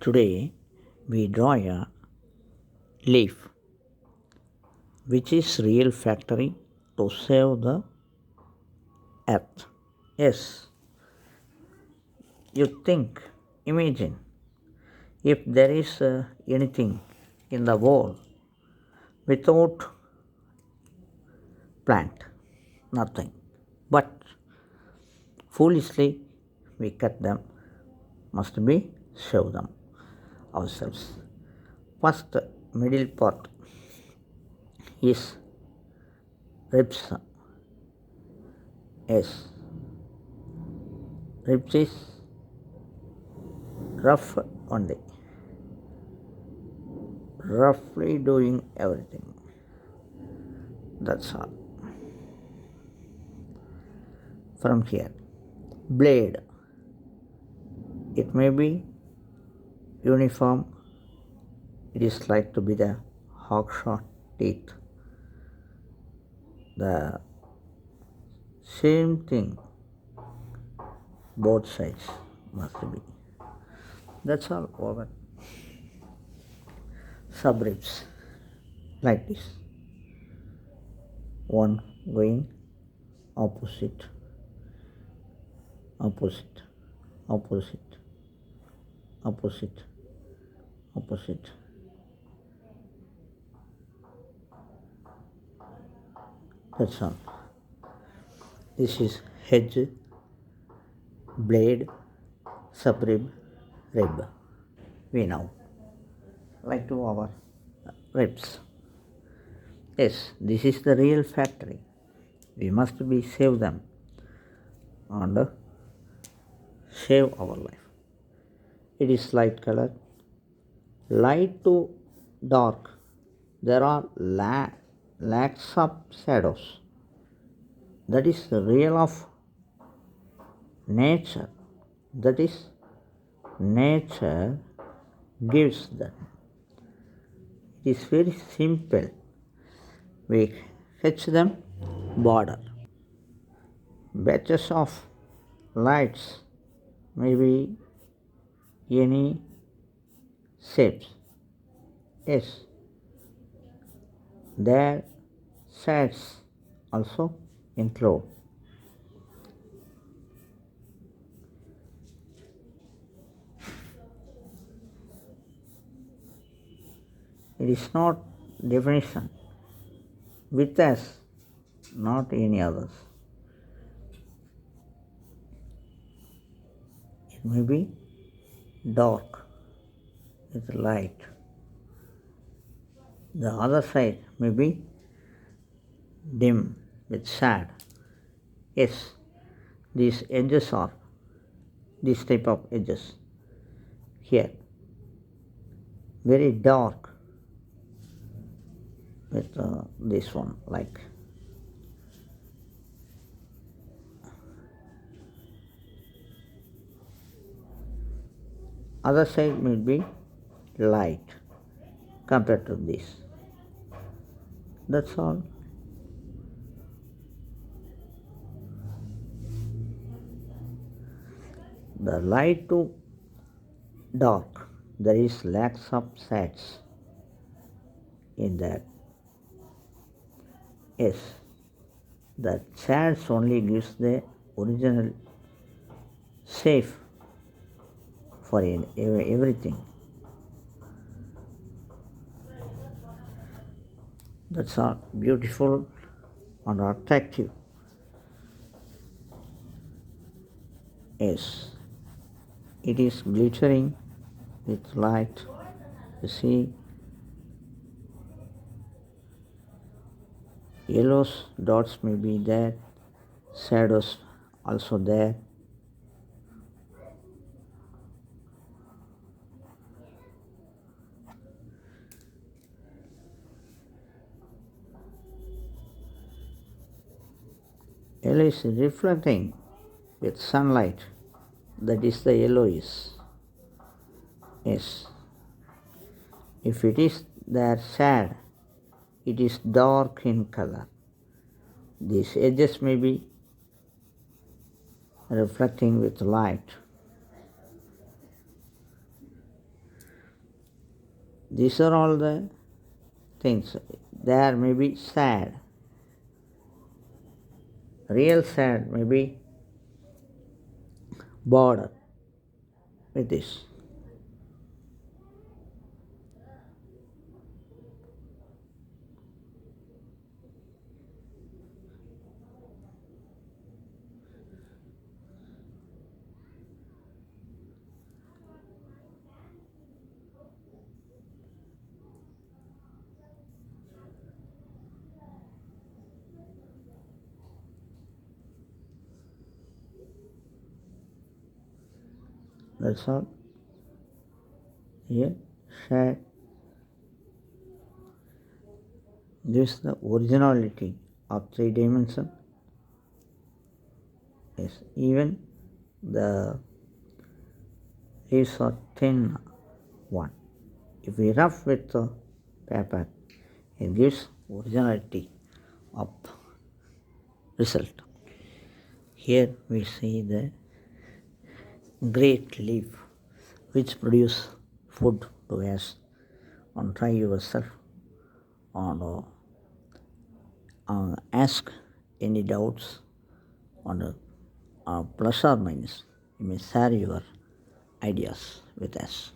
Today we draw a leaf which is real factory to save the earth. Yes, you think, imagine if there is anything in the world without plant, nothing. But foolishly we cut them, must be save them ourselves. First middle part is ribs. Yes, ribs is rough only, roughly doing everything. That's all. From here, blade. It may be uniform. It is like to be the hawk shot teeth. The same thing, both sides must be. That's all over. Subribs like this. One going opposite, opposite, opposite, opposite, opposite. That's all. This is hedge, blade, subrib, rib. We now like to our ribs. Yes, this is the real factory. We must be save them and save our life. It is light color. Light to dark. There are lacks of shadows. That is the real of nature. That is nature gives them. It is very simple. We fetch them border. Batches of lights, maybe any shapes. Yes, their shades also include. It is not definition with us, not any others. It may be dark with light. The other side may be dim with shade. Yes, these edges are this type of edges here. Very dark with this one like. Other side may be light compared to this. That's all. The light to dark, there is lacks of shades in that. Yes, the shades only gives the original shape for everything. That's all beautiful and attractive. Yes, it is glittering with light. You see, yellows dots may be there, shadows also there. Yellow is reflecting with sunlight. That is the yellowish. Yes. If it is there shade, it is dark in color. These edges may be reflecting with light. These are all the things. There may be sad. Real sad may be border with this. That's all. Here, sad gives the originality of three dimension. Yes, even the leaves are thin one. If we rough with the paper, it gives originality of result. Here we see the great leaf which produce food to us, and try yourself and ask any doubts on plus or minus. You may share your ideas with us.